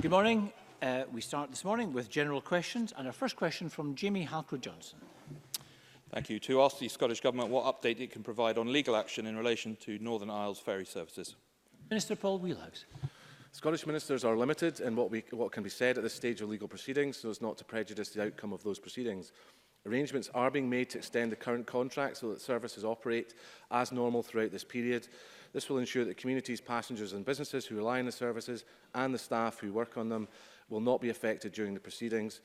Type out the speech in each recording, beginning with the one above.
Good morning. We start this morning with general questions, and our first question from Jamie Halcrow-Johnson. Thank you. To ask the Scottish Government what update it can provide on legal action in relation to Northern Isles ferry services. Minister Paul Wheelhouse. Scottish ministers are limited in what can be said at this stage of legal proceedings so as not to prejudice the outcome of those proceedings. Arrangements are being made to extend the current contract so that services operate as normal throughout this period. This will ensure that communities, passengers and businesses who rely on the services and the staff who work on them will not be affected during the proceedings.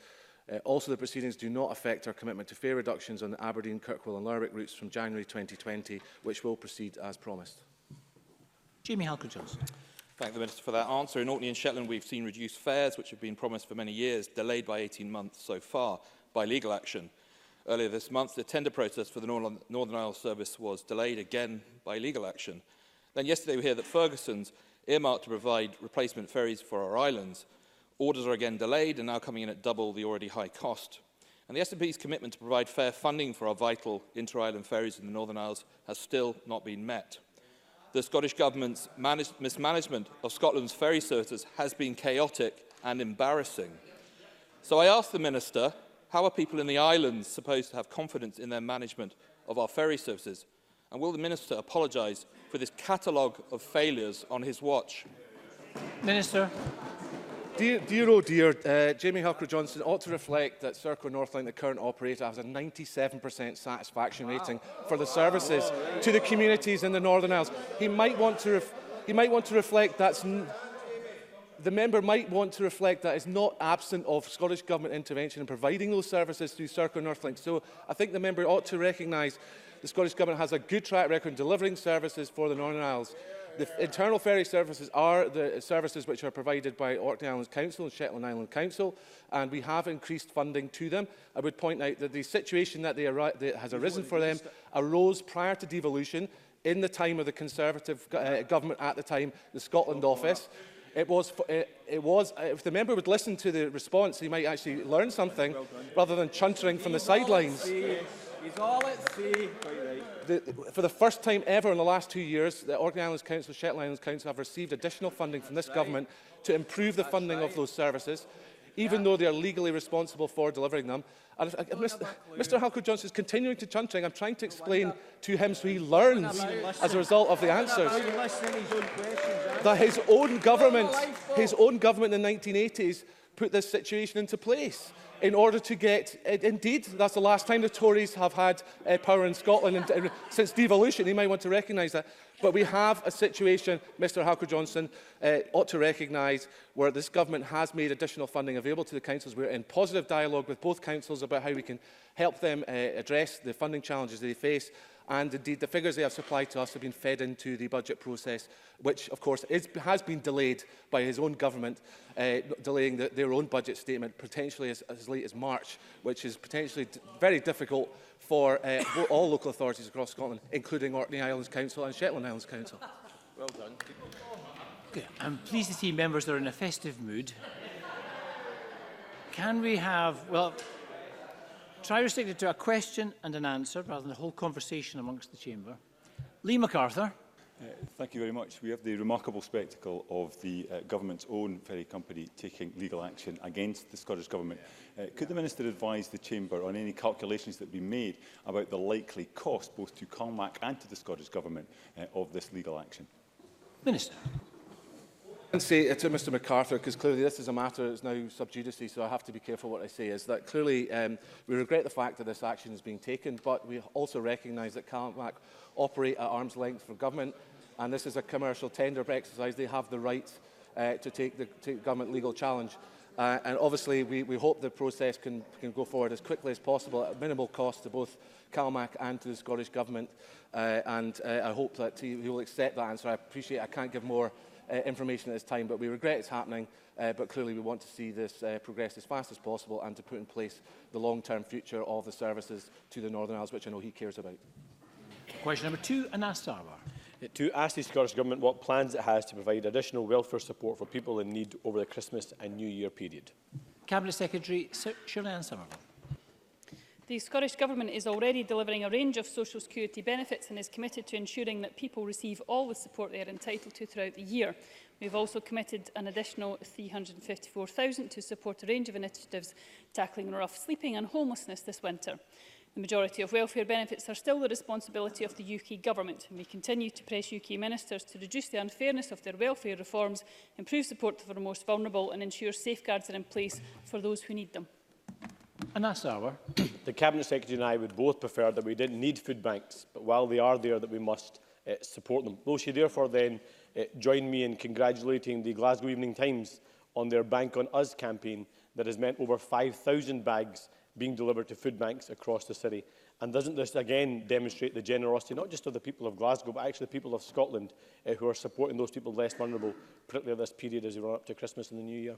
Also, the proceedings do not affect our commitment to fare reductions on the Aberdeen, Kirkwall and Lerwick routes from January 2020, which will proceed as promised. Jamie Halcrow-Johnson. Thank the Minister for that answer. In Orkney and Shetland, we've seen reduced fares, which have been promised for many years, delayed by 18 months so far by legal action. Earlier this month, the tender process for the Northern Isles service was delayed again by legal action. Then yesterday we hear that Ferguson's earmarked to provide replacement ferries for our islands. Orders are again delayed and now coming in at double the already high cost. And the SNP's commitment to provide fair funding for our vital inter-island ferries in the Northern Isles has still not been met. The Scottish Government's mismanagement of Scotland's ferry services has been chaotic and embarrassing. So I ask the Minister, how are people in the islands supposed to have confidence in their management of our ferry services? And will the Minister apologise for this catalogue of failures on his watch? Minister. Dear, oh dear, Jamie Halcrow-Johnson ought to reflect that Serco Northlink, the current operator, has a 97% satisfaction rating for the services to the communities in the Northern Isles. He might want to reflect that's... The member might want to reflect that is not absent of Scottish Government intervention in providing those services through Serco Northlink. So I think the member ought to recognise the Scottish Government has a good track record in delivering services for the Northern Isles. The internal ferry services are the services which are provided by Orkney Islands Council and Shetland Island Council, and we have increased funding to them. I would point out that the situation that has arisen for them arose prior to devolution in the time of the Conservative government at the time, the Scotland Office. It was, if the member would listen to the response, he might actually learn something rather than chuntering from the sidelines. He's all at sea. For the first time ever in the last 2 years, the Orkney Islands Council and Shetland Islands Council have received additional funding from this government to improve the funding of those services, even though they are legally responsible for delivering them. And Mr Halcrow-Johnson is continuing to chuntering. I'm trying to explain to him so he learns as a result of the answers that his own government in the 1980s put this situation into place in order to get, indeed, that's the last time the Tories have had power in Scotland since devolution. He might want to recognise that. But we have a situation, Mr Halcrow-Johnson ought to recognise, where this government has made additional funding available to the councils. We're in positive dialogue with both councils about how we can help them address the funding challenges they face. And indeed, the figures they have supplied to us have been fed into the budget process, which, of course, has been delayed by his own government, delaying their own budget statement potentially as late as March, which is potentially very difficult for all local authorities across Scotland, including Orkney Islands Council and Shetland Islands Council. Well done. Okay, I'm pleased to see members are in a festive mood. Can we have, well, try restrict it to a question and an answer rather than a whole conversation amongst the chamber. Lee MacArthur. Thank you very much. We have the remarkable spectacle of the government's own ferry company taking legal action against the Scottish Government. Could the Minister advise the Chamber on any calculations that have been made about the likely cost, both to CalMac and to the Scottish Government, of this legal action? Minister. I can say to Mr MacArthur, because clearly this is a matter that is now sub judice, so I have to be careful what I say, is that clearly we regret the fact that this action is being taken, but we also recognise that CalMac operate at arm's length for government, and this is a commercial tender exercise. They have the right to take the government legal challenge. And obviously we hope the process can go forward as quickly as possible at minimal cost to both CalMac and to the Scottish Government. I hope that he will accept that answer. I appreciate I can't give more information at this time, but we regret it's happening. But clearly we want to see this progress as fast as possible and to put in place the long-term future of the services to the Northern Isles, which I know he cares about. Question number 2, Anas Sarwar. To ask the Scottish Government what plans it has to provide additional welfare support for people in need over the Christmas and New Year period. Cabinet Secretary Shirley Ann Somerville. The Scottish Government is already delivering a range of social security benefits and is committed to ensuring that people receive all the support they are entitled to throughout the year. We have also committed an additional £354,000 to support a range of initiatives tackling rough sleeping and homelessness this winter. The majority of welfare benefits are still the responsibility of the UK Government, and we continue to press UK ministers to reduce the unfairness of their welfare reforms, improve support for the most vulnerable and ensure safeguards are in place for those who need them. Anas Sarwar. The Cabinet Secretary and I would both prefer that we didn't need food banks, but while they are there, that we must support them. Will she therefore then join me in congratulating the Glasgow Evening Times on their Bank on Us campaign that has meant over 5,000 bags being delivered to food banks across the city? And doesn't this again demonstrate the generosity not just of the people of Glasgow but actually the people of Scotland who are supporting those people less vulnerable, particularly at this period as we run up to Christmas and the New Year?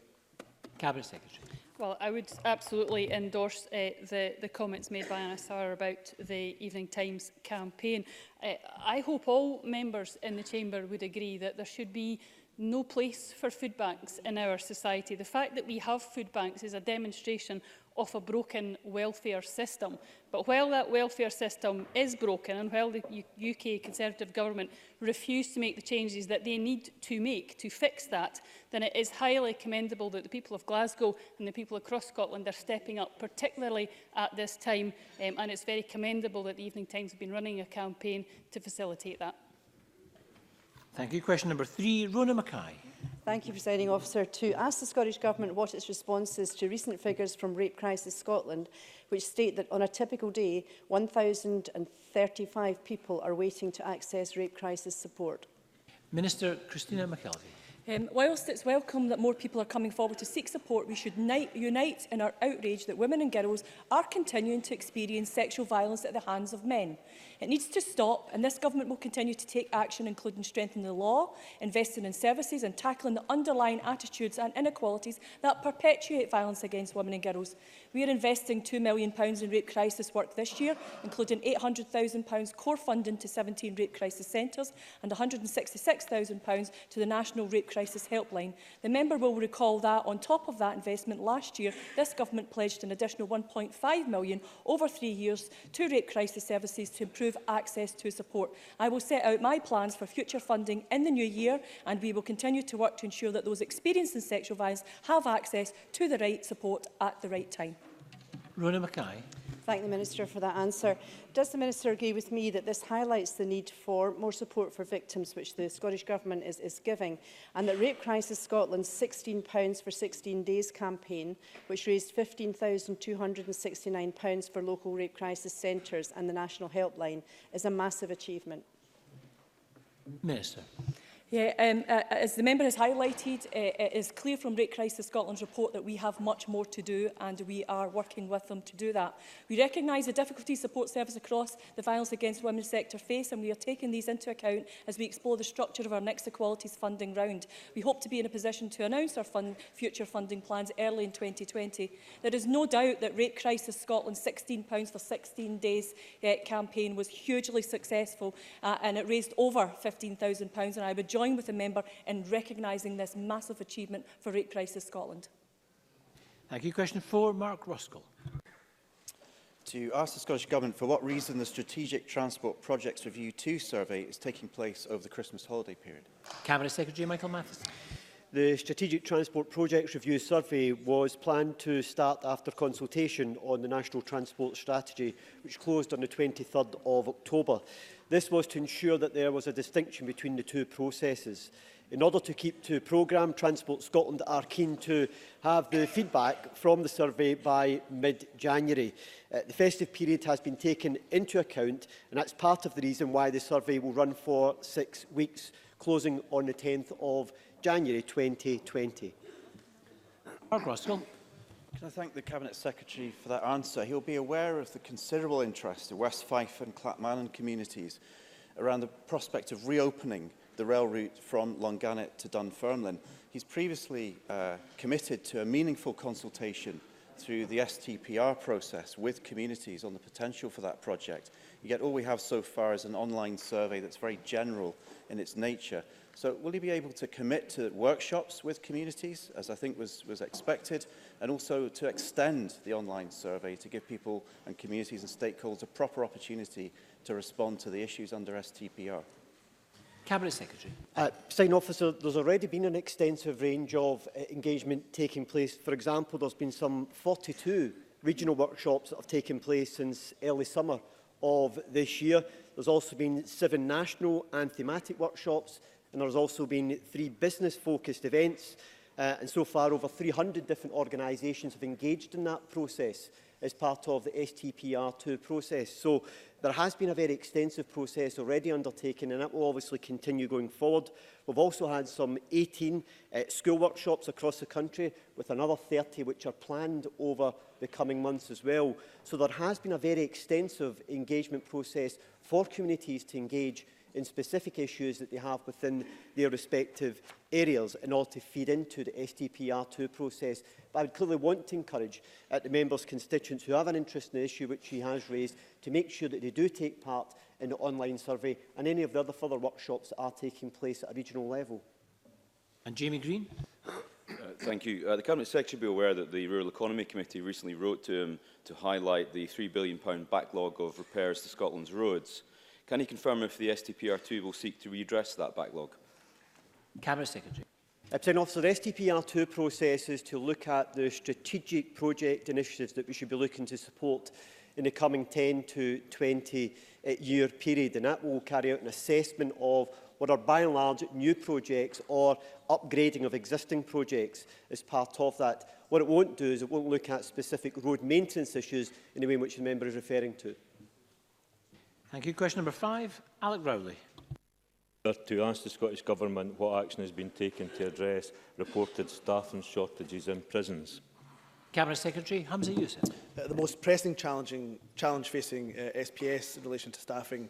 Cabinet Secretary. Well, I would absolutely endorse the comments made by Anas Sarwar about the Evening Times campaign. I hope all members in the Chamber would agree that there should be no place for food banks in our society. The fact that we have food banks is a demonstration of a broken welfare system. But while that welfare system is broken and while the UK Conservative Government refuse to make the changes that they need to make to fix that, then it is highly commendable that the people of Glasgow and the people across Scotland are stepping up, particularly at this time, and it's very commendable that the Evening Times have been running a campaign to facilitate that. Thank you. Question number 3, Rona Mackay. Thank you, Presiding Officer. To ask the Scottish Government what its response is to recent figures from Rape Crisis Scotland, which state that on a typical day, 1,035 people are waiting to access rape crisis support. Minister Christina McKelvey. Whilst it's welcome that more people are coming forward to seek support, we should unite in our outrage that women and girls are continuing to experience sexual violence at the hands of men. It needs to stop, and this Government will continue to take action, including strengthening the law, investing in services and tackling the underlying attitudes and inequalities that perpetuate violence against women and girls. We are investing £2 million in rape crisis work this year, including £800,000 core funding to 17 rape crisis centres and £166,000 to the National Rape Crisis Helpline. The member will recall that on top of that investment last year, this Government pledged an additional £1.5 million over 3 years to rape crisis services to improve access to support. I will set out my plans for future funding in the new year, and we will continue to work to ensure that those experiencing sexual violence have access to the right support at the right time. Rona Mackay. Thank the Minister for that answer. Does the Minister agree with me that this highlights the need for more support for victims, which the Scottish Government is giving, and that Rape Crisis Scotland's £16 for 16 days campaign, which raised £15,269 for local rape crisis centres and the National Helpline, is a massive achievement? Minister. As the member has highlighted, it is clear from Rape Crisis Scotland's report that we have much more to do, and we are working with them to do that. We recognise the difficulties support service across the violence against women sector face, and we are taking these into account as we explore the structure of our next equalities funding round. We hope to be in a position to announce our future funding plans early in 2020. There is no doubt that Rape Crisis Scotland's £16 for 16 days campaign was hugely successful, and it raised over £15,000, and I would join with the member in recognising this massive achievement for Rape Crisis Scotland. Thank you. Question 4, Mark Ruskell. To ask the Scottish Government for what reason the Strategic Transport Projects Review 2 survey is taking place over the Christmas holiday period. Cabinet Secretary Michael Matheson. The Strategic Transport Projects Review survey was planned to start after consultation on the National Transport Strategy, which closed on the 23rd of October. This was to ensure that there was a distinction between the two processes. In order to keep to programme, Transport Scotland are keen to have the feedback from the survey by mid-January. The festive period has been taken into account, and that's part of the reason why the survey will run for 6 weeks, closing on the 10th of January 2020. Mark Ruskell. Can I thank the Cabinet Secretary for that answer? He'll be aware of the considerable interest of West Fife and Clackmannan communities around the prospect of reopening the rail route from Longannet to Dunfermline. He's previously committed to a meaningful consultation through the STPR process with communities on the potential for that project. Yet all we have so far is an online survey that's very general in its nature. So will you be able to commit to workshops with communities, as I think was expected, and also to extend the online survey to give people and communities and stakeholders a proper opportunity to respond to the issues under STPR? Cabinet Secretary. Presiding Officer, there's already been an extensive range of engagement taking place. For example, there's been some 42 regional workshops that have taken place since early summer of this year. There's also been 7 national and thematic workshops, and there's also been 3 business-focused events. And so far, over 300 different organisations have engaged in that process as part of the STPR2 process. So there has been a very extensive process already undertaken, and that will obviously continue going forward. We've also had some 18 school workshops across the country, with another 30 which are planned over the coming months as well. So there has been a very extensive engagement process for communities to engage in specific issues that they have within their respective areas in order to feed into the STPR2 process. But I would clearly want to encourage the members' constituents who have an interest in the issue which he has raised to make sure that they do take part in the online survey and any of the other further workshops that are taking place at a regional level. And Jamie Green. Thank you. The Cabinet Secretary will be aware that the Rural Economy Committee recently wrote to him to highlight the £3 billion backlog of repairs to Scotland's roads. Can he confirm if the STPR2 will seek to redress that backlog? Cabinet Secretary. Presiding Officer, the STPR2 process is to look at the strategic project initiatives that we should be looking to support in the coming 10 to 20 year period, and that will carry out an assessment of what are by and large new projects or upgrading of existing projects as part of that. What it won't do is it won't look at specific road maintenance issues in the way in which the member is referring to. Thank you. Question number 5, Alec Rowley. To ask the Scottish Government what action has been taken to address reported staffing shortages in prisons. Cabinet Secretary Hamza Youssef. The most pressing challenge facing SPS in relation to staffing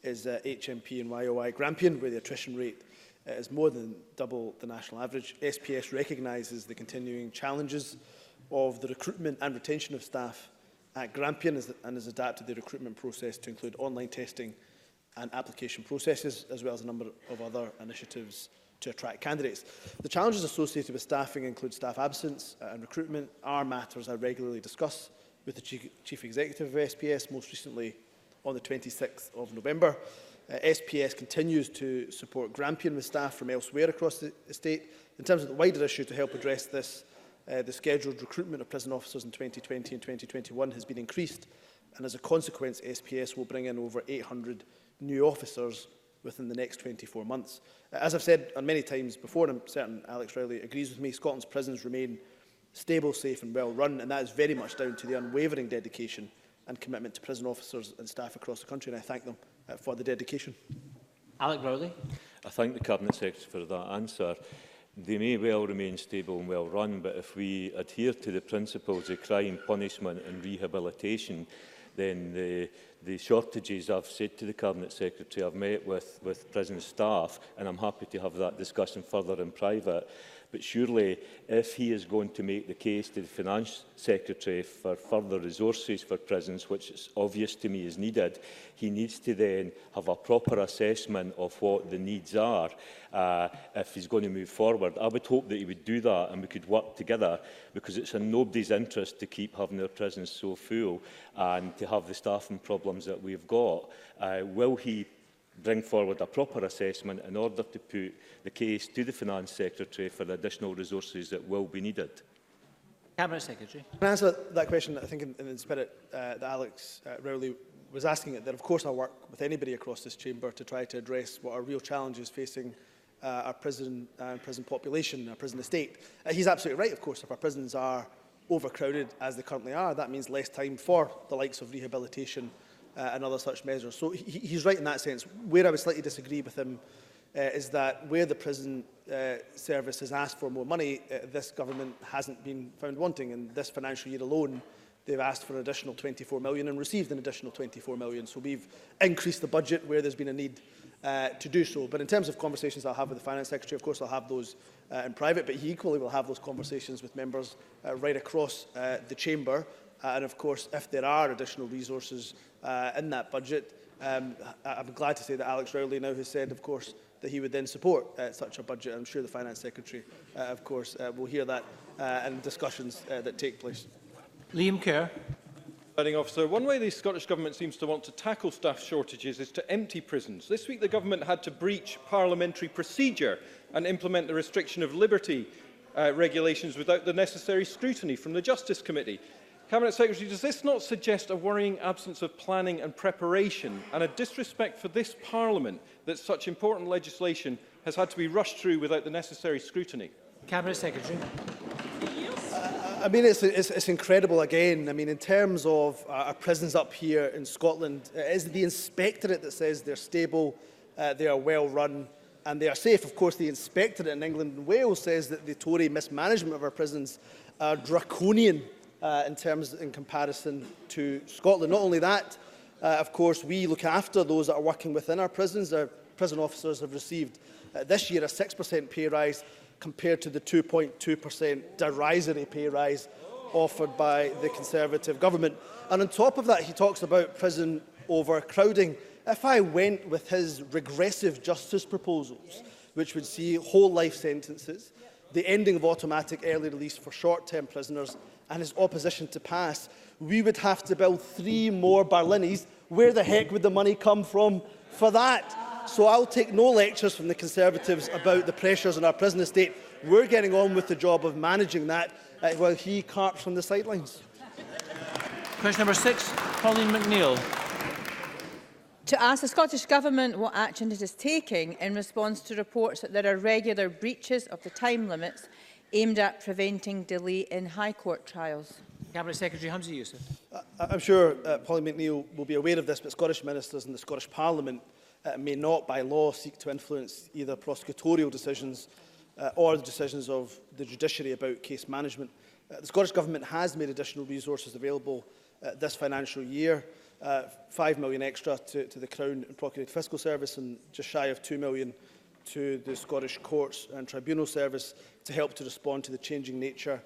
is HMP and YOI Grampian, where the attrition rate is more than double the national average. SPS recognises the continuing challenges of the recruitment and retention of staff at Grampian and has adapted the recruitment process to include online testing and application processes, as well as a number of other initiatives to attract candidates. The challenges associated with staffing include staff absence and recruitment are matters I regularly discuss with the Chief Executive of SPS, most recently on the 26th of November. SPS continues to support Grampian with staff from elsewhere across the estate. In terms of the wider issue to help address this, the scheduled recruitment of prison officers in 2020 and 2021 has been increased, and as a consequence, SPS will bring in over 800 new officers within the next 24 months. As I've said on many times before, and I'm certain Alex Rowley agrees with me, Scotland's prisons remain stable, safe and well run, and that is very much down to the unwavering dedication and commitment to prison officers and staff across the country, and I thank them for the dedication. Alec Rowley. I thank the Cabinet Secretary for that answer. They may well remain stable and well run, but if we adhere to the principles of crime, punishment and rehabilitation, then the shortages, I've said to the Cabinet Secretary, I've met with prison staff, and I'm happy to have that discussion further in private. But surely, if he is going to make the case to the Finance Secretary for further resources for prisons, which is obvious to me is needed, he needs to then have a proper assessment of what the needs are if he's going to move forward. I would hope that he would do that and we could work together, because it's in nobody's interest to keep having their prisons so full and to have the staffing problems that we've got. Will he bring forward a proper assessment in order to put the case to the Finance Secretary for the additional resources that will be needed? Cabinet Secretary. Can I answer that question, I think, in the spirit that Alex Rowley was asking it, that of course I work with anybody across this chamber to try to address what are real challenges facing our prison population, our prison estate. He's absolutely right, of course, if our prisons are overcrowded as they currently are, that means less time for the likes of rehabilitation and other such measures. So he's right in that sense. Where I would slightly disagree with him is that where the prison service has asked for more money, this government hasn't been found wanting. In this financial year alone, they've asked for an additional 24 million and received an additional 24 million. So we've increased the budget where there's been a need to do so. But in terms of conversations I'll have with the Finance Secretary, of course I'll have those in private, but he equally will have those conversations with members right across the chamber. And of course, if there are additional resources in that budget, I'm glad to say that Alex Rowley now has said, of course, that he would then support such a budget. I'm sure the Finance Secretary, of course, will hear that in discussions that take place. Liam Kerr. Presiding Officer, one way the Scottish Government seems to want to tackle staff shortages is to empty prisons. This week the Government had to breach parliamentary procedure and implement the restriction of liberty regulations without the necessary scrutiny from the Justice Committee. Cabinet Secretary, does this not suggest a worrying absence of planning and preparation and a disrespect for this Parliament that such important legislation has had to be rushed through without the necessary scrutiny? Cabinet Secretary. I mean, it's incredible again. I mean, in terms of our prisons up here in Scotland, it is the Inspectorate that says they're stable, they are well run and they are safe. Of course, the Inspectorate in England and Wales says that the Tory mismanagement of our prisons are draconian in comparison to Scotland. Not only that, of course, we look after those that are working within our prisons. Our prison officers have received this year a 6% pay rise, compared to the 2.2% derisory pay rise offered by the Conservative government. And on top of that, he talks about prison overcrowding. If I went with his regressive justice proposals, which would see whole life sentences, the ending of automatic early release for short-term prisoners, and his opposition to pass, we would have to build 3 more Barlinis. Where the heck would the money come from for that? So I'll take no lectures from the Conservatives about the pressures on our prison estate. We're getting on with the job of managing that while he carps from the sidelines. Question number 6, Pauline McNeill. To ask the Scottish Government what action it is taking in response to reports that there are regular breaches of the time limits aimed at preventing delay in High Court trials. Cabinet Secretary Humza Yousaf. I'm sure Pauline McNeill will be aware of this, but Scottish ministers and the Scottish Parliament may not, by law, seek to influence either prosecutorial decisions or the decisions of the judiciary about case management. The Scottish Government has made additional resources available this financial year, 5 million extra to the Crown and Procurator Fiscal Service and just shy of 2 million to the Scottish Courts and Tribunal Service to help to respond to the changing nature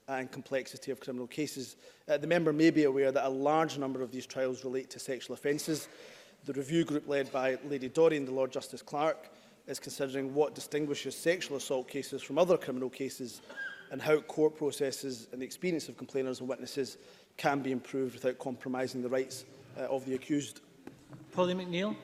and complexity of criminal cases. The member may be aware that a large number of these trials relate to sexual offences. The review group led by Lady Dorrie and the Lord Justice Clark is considering what distinguishes sexual assault cases from other criminal cases and how court processes and the experience of complainants and witnesses can be improved without compromising the rights of the accused. Pauline McNeill.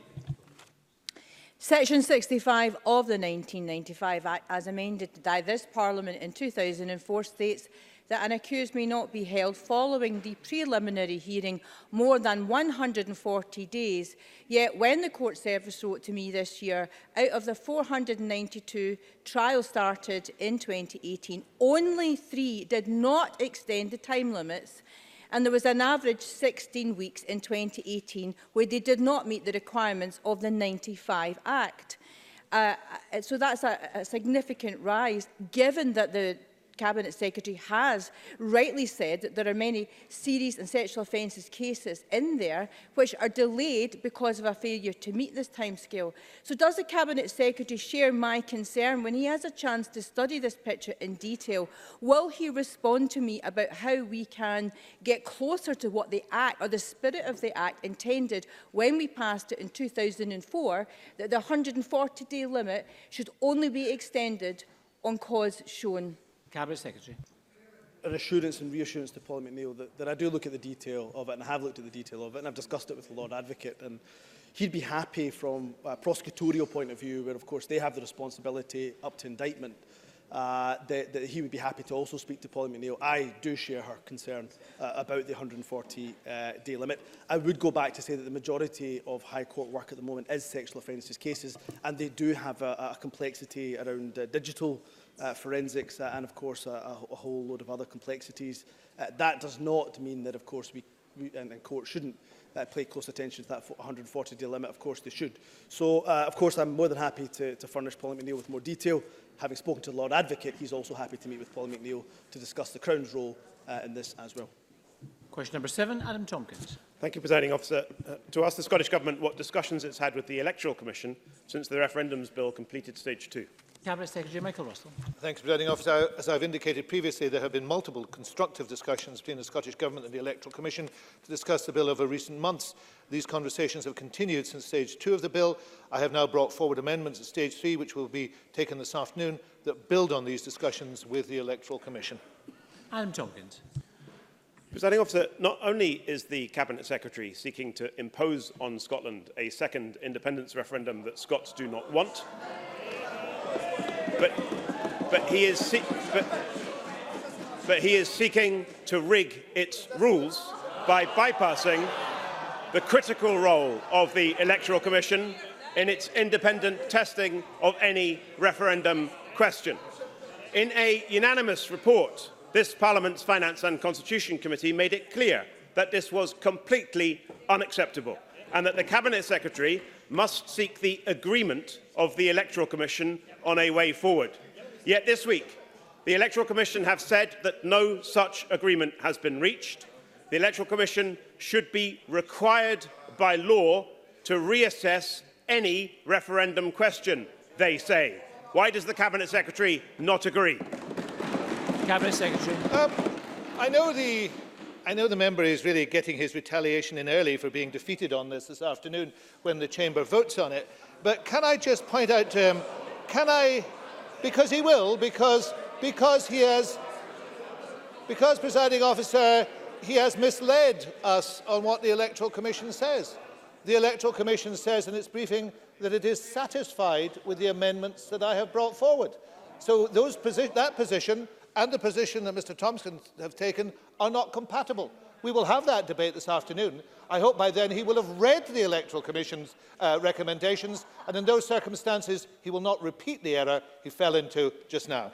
Section 65 of the 1995 Act, as amended by this Parliament in 2004, states that an accused may not be held following the preliminary hearing more than 140 days. Yet when the Court Service wrote to me this year, out of the 492 trials started in 2018, only 3 did not extend the time limits, and there was an average 16 weeks in 2018 where they did not meet the requirements of the 95 Act. So that's a significant rise, given that the Cabinet Secretary has rightly said that there are many serious and sexual offences cases in there which are delayed because of a failure to meet this timescale. So does the Cabinet Secretary share my concern when he has a chance to study this picture in detail? Will he respond to me about how we can get closer to what the Act or the spirit of the Act intended when we passed it in 2004, that the 140-day limit should only be extended on cause shown? Cabinet Secretary. An assurance and reassurance to Pauline McNeill that I do look at the detail of it, and I have looked at the detail of it, and I've discussed it with the Lord Advocate, and he'd be happy from a prosecutorial point of view, where of course they have the responsibility up to indictment, that he would be happy to also speak to Pauline McNeill. I do share her concern about the 140-day limit. I would go back to say that the majority of High Court work at the moment is sexual offences cases, and they do have a complexity around digital forensics and of course a whole load of other complexities. That does not mean that of course we and courts shouldn't pay close attention to that 140-day limit. Of course they should. So of course I'm more than happy to furnish Pauline McNeill with more detail. Having spoken to the Lord Advocate, he's also happy to meet with Pauline McNeill to discuss the Crown's role in this as well. Question number 7, Adam Tompkins. Thank you, Presiding Officer. To ask the Scottish Government what discussions it's had with the Electoral Commission since the referendums bill completed stage 2. Cabinet Secretary Michael Russell. Thanks, Presiding Officer. As I've indicated previously, there have been multiple constructive discussions between the Scottish Government and the Electoral Commission to discuss the bill over recent months. These conversations have continued since stage 2 of the bill. I have now brought forward amendments at stage 3, which will be taken this afternoon, that build on these discussions with the Electoral Commission. Adam Tompkins. Presiding Officer, not only is the Cabinet Secretary seeking to impose on Scotland a second independence referendum that Scots do not want, but he is seeking to rig its rules by bypassing the critical role of the Electoral Commission in its independent testing of any referendum question. In a unanimous report, this Parliament's Finance and Constitution Committee made it clear that this was completely unacceptable and that the Cabinet Secretary must seek the agreement of the Electoral Commission on a way forward. Yet this week, the Electoral Commission have said that no such agreement has been reached. The Electoral Commission should be required by law to reassess any referendum question, they say. Why does the Cabinet Secretary not agree? Cabinet Secretary. I know the member is really getting his retaliation in early for being defeated on this afternoon when the Chamber votes on it. But can I just point out to him, because he will, because Presiding Officer, he has misled us on what the Electoral Commission says. The Electoral Commission says in its briefing that it is satisfied with the amendments that I have brought forward. So that position and the position that Mr Thompson have taken are not compatible. We will have that debate this afternoon. I hope by then he will have read the Electoral Commission's recommendations, and in those circumstances he will not repeat the error he fell into just now.